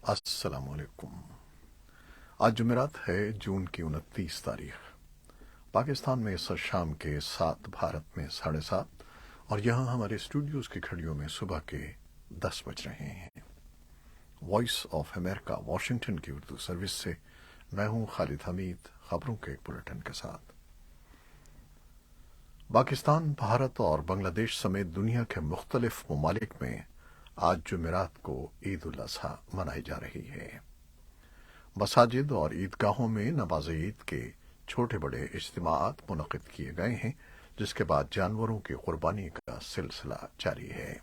अस्सलाम वालेकुम। आज जुमेरात है, जून की 29 तारीख। पाकिस्तान में इस शाम के 7, भारत में 7:30, और यहाँ हमारे स्टूडियोज़ की घड़ियों में सुबह के 10 बज रहे हैं। वॉइस ऑफ अमेरिका वाशिंगटन की उर्दू सर्विस से मैं हूँ खालिद हमीद, खबरों के एक बुलेटिन के साथ। पाकिस्तान, भारत और बांग्लादेश समेत दुनिया के मुख्तलिफ ममालिक में आज जुमेरात को ईद उल अजहा मनाई जा रही है। मसाजिद और ईदगाहों में नमाज ईद के छोटे बड़े इज्तिमाआत मुनक़िद किए गए हैं, जिसके बाद जानवरों की कुर्बानी का सिलसिला जारी है।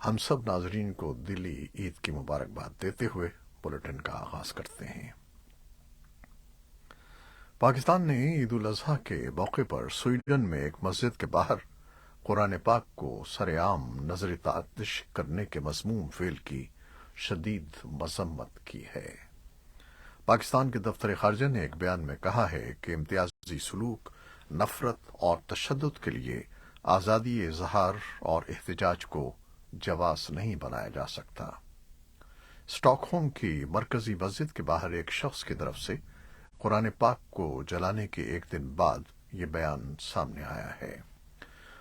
हम सब नाजरीन को दिली ईद की मुबारकबाद देते हुए बुलेटिन का आगाज करते हैं। पाकिस्तान ने ईद उल अजहा के मौके पर स्वीडन में एक मस्जिद के बाहर कुरान पाक को सरेआम नजर तातिश करने के मज़मूम फेल की शदीद मजम्मत की है। पाकिस्तान के दफ्तर खारजा ने एक बयान में कहा है कि इम्तियाजी सलूक, नफरत और तशद्दुद के लिए आज़ादी इजहार और एहतजाज को जवाज़ नहीं बनाया जा सकता। स्टॉकहोम की मरकजी मस्जिद के बाहर एक शख्स की तरफ से कुरान पाक को जलाने के एक दिन बाद ये बयान सामने आया है।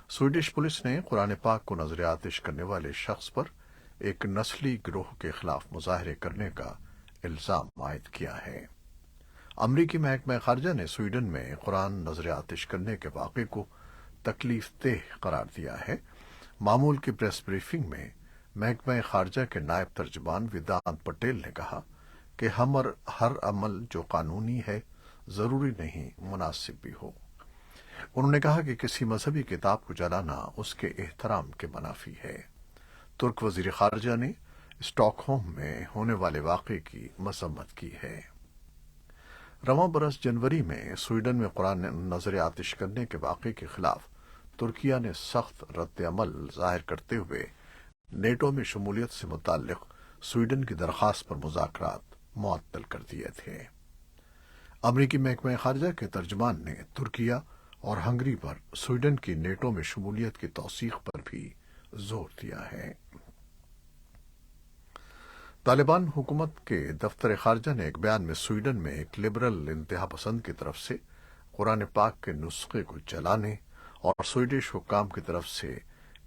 स्वीडिश पुलिस ने कुरान पाक को नजर आतिश करने वाले शख्स पर एक नस्ली गिरोह के खिलाफ मुजाहरे करने का इल्जाम आयद किया है। अमरीकी महकमा खारजा ने स्वीडन में कुरान नजर आतिश करने के वाक़े को तकलीफ देह करार दिया है। मामूल की प्रेस ब्रीफिंग में महकमा खारजा के नायब तर्जुमान वेदांत पटेल ने कहा कि हर अमल जो कानूनी है ज़रूरी नहीं मुनासिब भी हो। उन्होंने कहा कि किसी मजहबी किताब को जलाना उसके एहतराम के मुनाफी है। तुर्क वजीर खारजा ने स्टॉकहोम में होने वाले वाक़े की मजम्मत की है। रवां बरस जनवरी में स्वीडन में कुरान नजर आतिश करने के वाक़े के खिलाफ तुर्किया ने सख्त रद्द अमल जाहिर करते हुए नेटो में शमूलियत से मुताल्लिक़ स्वीडन की दरख्वास्त पर मुज़ाकरात मुअत्तल कर दिए थे। अमरीकी महकमा खारजा के तर्जुमान ने तुर्किया और हंगरी पर स्वीडन की नेटो में शमूलियत की तौसीक़ पर भी जोर दिया है। तालिबान हुकूमत के दफ्तर खारजा ने एक बयान में स्वीडन में एक लिबरल इंतहा पसंद की तरफ से कुरान पाक के नुस्खे को जलाने और स्वीडिश हुक्काम की तरफ से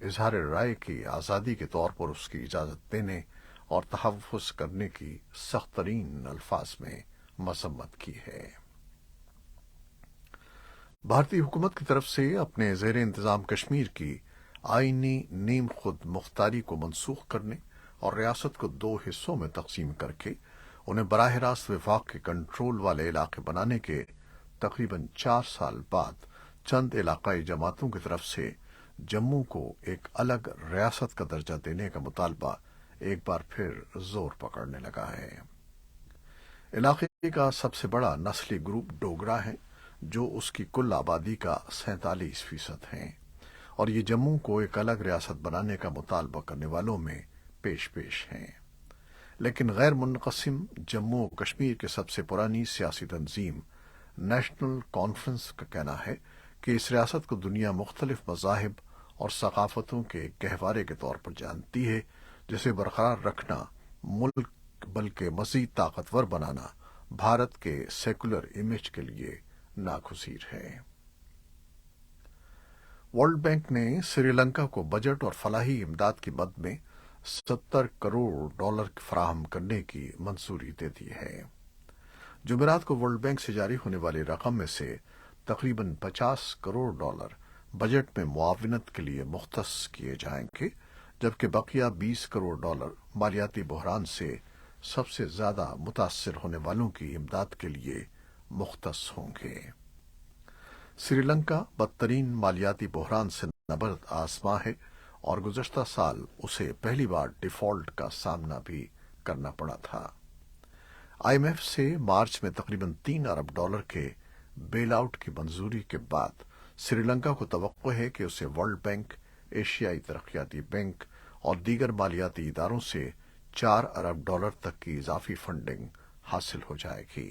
इजहार राय की आज़ादी के तौर पर उसकी इजाज़त देने और तहफ़्फ़ुज़ करने की सख्त तरीन अल्फाज में मजम्मत की है। भारतीय हुकूमत की तरफ से अपने ज़ेर इंतज़ाम कश्मीर की आईनी नीम खुद मुख्तारी को मनसूख करने और रियासत को 2 हिस्सों में तकसीम करके उन्हें बराह रास्त वफाक के कंट्रोल वाले इलाके बनाने के तकरीबन 4 साल बाद चंद इलाकाई जमातों की तरफ से जम्मू को एक अलग रियासत का दर्जा देने का मुतालबा एक बार फिर जोर पकड़ने लगा है। इलाके का सबसे बड़ा नस्ली ग्रुप डोगरा है, जो उसकी कुल आबादी का 47% है, और ये जम्मू को एक अलग रियासत बनाने का मुतालबा करने वालों में पेश हैं। लेकिन गैर मुनक़सिम जम्मू और कश्मीर की सबसे पुरानी सियासी तंजीम नेशनल कॉन्फ्रेंस का कहना है कि इस रियासत को दुनिया मुख्तलिफ मज़ाहिब और सकाफ़तों के गहवारे के तौर पर जानती है, जिसे बरकरार रखना मुल्क बल्कि मज़ीद ताकतवर बनाना भारत के सेकुलर इमेज के लिए नागुज़ीर है। वर्ल्ड बैंक ने श्रीलंका को बजट और फलाही इमदाद की मद में $70 करोड़ फराहम करने की मंजूरी दे दी है। जुमेरात को वर्ल्ड बैंक से जारी होने वाली रकम में से तकरीबन $50 करोड़ बजट में मुआविनत के लिए मुख्तस किए जाएंगे, जबकि बकिया $20 करोड़ मालियाती बहरान से सबसे ज्यादा मुतासर होने वालों की इमदाद के लिए मुख्तस होंगे। श्रीलंका बदतरीन मालियाती बहरान से नबर्द आसमां है और गुज़श्ता साल उसे पहली बार डिफॉल्ट का सामना भी करना पड़ा था। IMF से मार्च में तकरीबन $3 अरब के बेल आउट की मंजूरी के बाद श्रीलंका को तवक्को है कि उसे वर्ल्ड बैंक, एशियाई तरक्याती बैंक और दीगर मालियाती इदारों से $4 अरब तक की इजाफी फंडिंग हासिल हो जाएगी।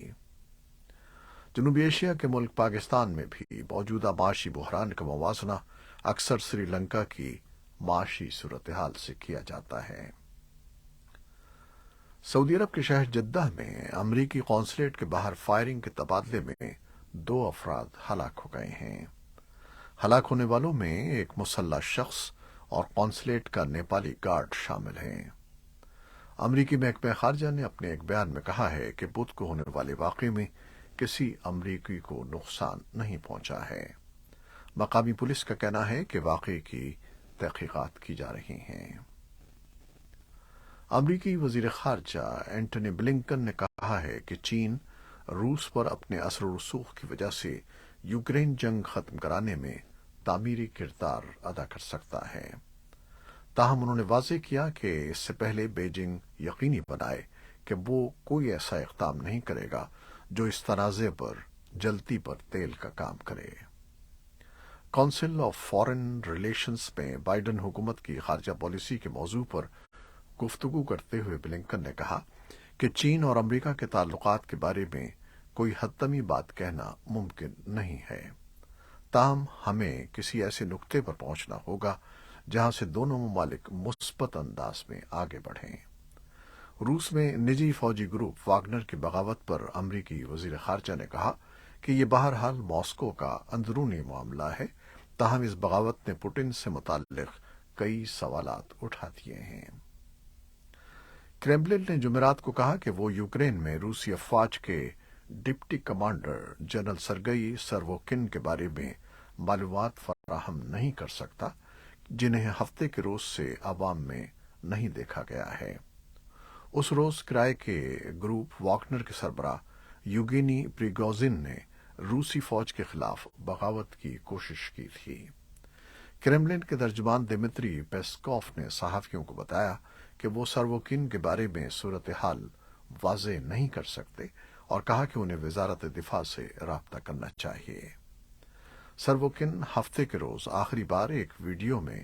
जनूबी एशिया के मुल्क पाकिस्तान में भी मौजूदा माशी बहरान का मुवाजना अक्सर श्रीलंका की माशी सूरत हाल से किया जाता है। سعودی عرب کے شہر جدہ میں امریکی قونصلیٹ کے باہر فائرنگ کے تبادلے میں 2 افراد ہلاک ہو گئے ہیں۔ ہلاک ہونے والوں میں ایک مسلح شخص اور قونصلیٹ کا نیپالی گارڈ شامل ہیں۔ امریکی محکمہ خارجہ نے اپنے ایک بیان میں کہا ہے کہ بدھ کو ہونے والے واقعے میں کسی امریکی کو نقصان نہیں پہنچا ہے۔ مقامی پولیس کا کہنا ہے کہ واقعے کی تحقیقات کی جا رہی ہیں۔ امریکی وزیر خارجہ اینٹونی بلنکن نے کہا ہے کہ چین روس پر اپنے اثر و رسوخ کی وجہ سے یوکرین جنگ ختم کرانے میں تعمیری کردار ادا کر سکتا ہے۔ تاہم انہوں نے واضح کیا کہ اس سے پہلے بیجنگ یقینی بنائے کہ وہ کوئی ایسا اقدام نہیں کرے گا جو اس تنازع پر جلتی پر تیل کا کام کرے۔ کونسل آف فارن ریلیشنز میں بائیڈن حکومت کی خارجہ پالیسی کے موضوع پر گفتگو کرتے ہوئے بلنکن نے کہا کہ چین اور امریکہ کے تعلقات کے بارے میں کوئی حتمی بات کہنا ممکن نہیں ہے، تاہم ہمیں کسی ایسے نقطے پر پہنچنا ہوگا جہاں سے دونوں ممالک مثبت انداز میں آگے بڑھیں۔ روس میں نجی فوجی گروپ واگنر کی بغاوت پر امریکی وزیر خارجہ نے کہا کہ یہ بہرحال ماسکو کا اندرونی معاملہ ہے، تاہم اس بغاوت نے پوٹن سے متعلق کئی سوالات اٹھا دیے ہیں۔ کرملن نے جمعرات کو کہا کہ وہ یوکرین میں روسی افواج کے ڈپٹی کمانڈر جنرل سرگئی سرووکن کے بارے میں معلومات فراہم نہیں کر سکتا جنہیں ہفتے کے روز سے عوام میں نہیں دیکھا گیا ہے۔ اس روز کرائے کے گروپ واگنر کے سربراہ یوگینی پریگوزن نے روسی فوج کے خلاف بغاوت کی کوشش کی تھی۔ کرملن کے ترجمان دمتری پیسکوف نے صحافیوں کو بتایا کہ وہ سرووکن کے بارے میں صورتحال واضح نہیں کر سکتے اور کہا کہ انہیں وزارت دفاع سے رابطہ کرنا چاہیے۔ سرووکن ہفتے کے روز آخری بار ایک ویڈیو میں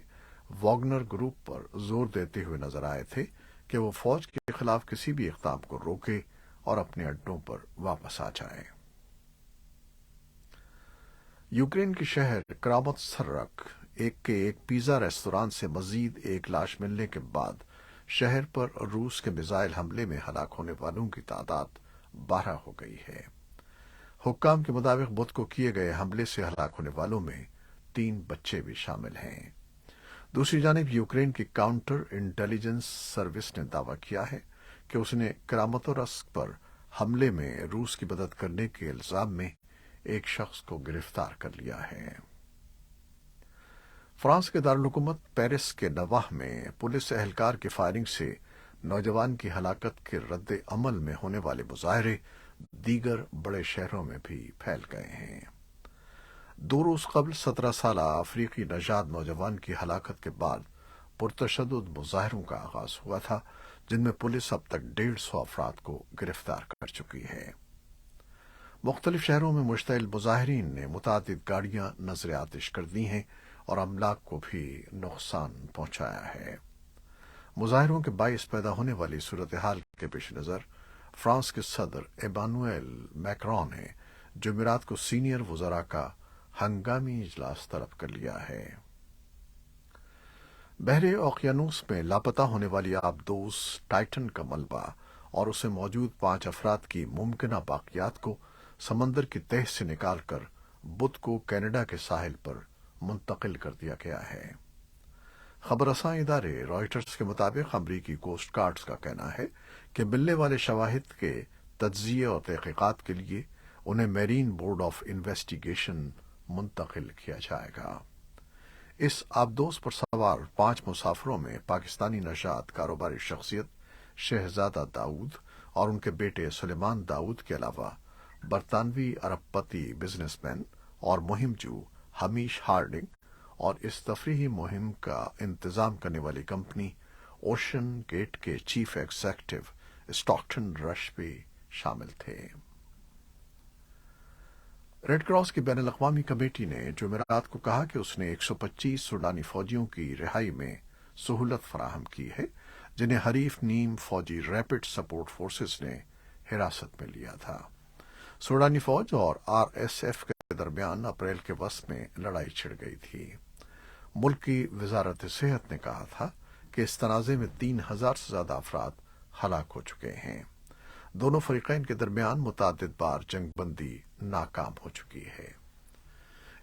واگنر گروپ پر زور دیتے ہوئے نظر آئے تھے کہ وہ فوج کے خلاف کسی بھی اقدام کو روکے اور اپنے اڈوں پر واپس آ جائے۔ یوکرین کے شہر کرامت سرک ایک پیزا ریستوران سے مزید ایک لاش ملنے کے بعد شہر پر روس کے میزائل حملے میں ہلاک ہونے والوں کی تعداد 12 ہو گئی ہے۔ حکام کے مطابق بدھ کو کیے گئے حملے سے ہلاک ہونے والوں میں 3 بچے بھی شامل ہیں۔ دوسری جانب یوکرین کی کاؤنٹر انٹیلیجنس سروس نے دعویٰ کیا ہے کہ اس نے کراماتورسک پر حملے میں روس کی مدد کرنے کے الزام میں ایک شخص کو گرفتار کر لیا ہے۔ فرانس کے دارالحکومت پیرس کے نواح میں پولیس اہلکار کی فائرنگ سے نوجوان کی ہلاکت کے رد عمل میں ہونے والے مظاہرے دیگر بڑے شہروں میں بھی پھیل گئے ہیں۔ 2 روز قبل 17 سالہ افریقی نژاد نوجوان کی ہلاکت کے بعد پرتشدد مظاہروں کا آغاز ہوا تھا، جن میں پولیس اب تک 150 افراد کو گرفتار کر چکی ہے۔ مختلف شہروں میں مشتعل مظاہرین نے متعدد گاڑیاں نذر آتش کر دی ہیں اور املاک کو بھی نقصان پہنچایا ہے۔ مظاہروں کے باعث پیدا ہونے والی صورتحال کے پیش نظر فرانس کے صدر ایمانوئل میکرون نے جمعرات کو سینئر وزراء کا ہنگامی اجلاس طلب کر لیا ہے۔ بحر اوقیانوس میں لاپتہ ہونے والی آبدوز ٹائٹن کا ملبہ اور اسے موجود 5 افراد کی ممکنہ باقیات کو سمندر کی تہہ سے نکال کر بدھ کو کینیڈا کے ساحل پر منتقل کر دیا گیا ہے۔ خبر رساں ادارے رائٹرز کے مطابق امریکی کوسٹ گارڈز کا کہنا ہے کہ ملنے والے شواہد کے تجزیے اور تحقیقات کے لیے انہیں میرین بورڈ آف انویسٹیگیشن منتقل کیا جائے گا۔ اس آبدوز پر سوار 5 مسافروں میں پاکستانی نژاد کاروباری شخصیت شہزادہ داؤد اور ان کے بیٹے سلیمان داؤد کے علاوہ برطانوی ارب پتی بزنس مین اور مہم جو ہمیش ہارڈنگ اور اس تفریحی مہم کا انتظام کرنے والی کمپنی اوشن گیٹ کے چیف ایگزیکٹو اسٹاکٹن رش بھی شامل تھے۔ ریڈ کراس کی بین الاقوامی کمیٹی نے جمعرات کو کہا کہ اس نے 125 سوڈانی فوجیوں کی رہائی میں سہولت فراہم کی ہے جنہیں حریف نیم فوجی ریپڈ سپورٹ فورسز نے حراست میں لیا تھا۔ سوڈانی فوج اور آر ایس ایف کے درمیان اپریل کے وسط میں لڑائی چھڑ گئی تھی۔ ملک کی وزارت صحت نے کہا تھا کہ اس تنازع میں 3000 سے زیادہ افراد हलाक हो चुके हैं। दोनों फरीकैन के दरमियान मुतादिद बार जंग बंदी नाकाम हो चुकी है।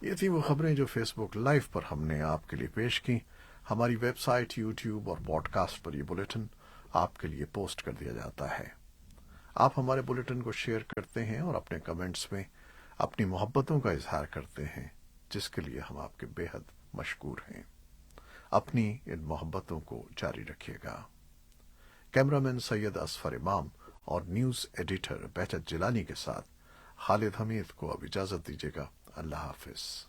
ये थी वो खबरें जो फेसबुक लाइव पर हमने आपके लिए पेश की। हमारी वेबसाइट, यूट्यूब और पॉडकास्ट पर ये बुलेटिन आपके लिए पोस्ट कर दिया जाता है। आप हमारे बुलेटिन को शेयर करते हैं और अपने कमेंट्स में अपनी मोहब्बतों का इजहार करते हैं, जिसके लिए हम आपके बेहद मशकूर हैं। अपनी इन मोहब्बतों को जारी रखिएगा। कैमरामैन सैयद असफर इमाम और न्यूज़ एडिटर बहजत जिलानी के साथ खालिद हमीद को अब इजाज़त दीजिएगा। अल्लाह हाफिज।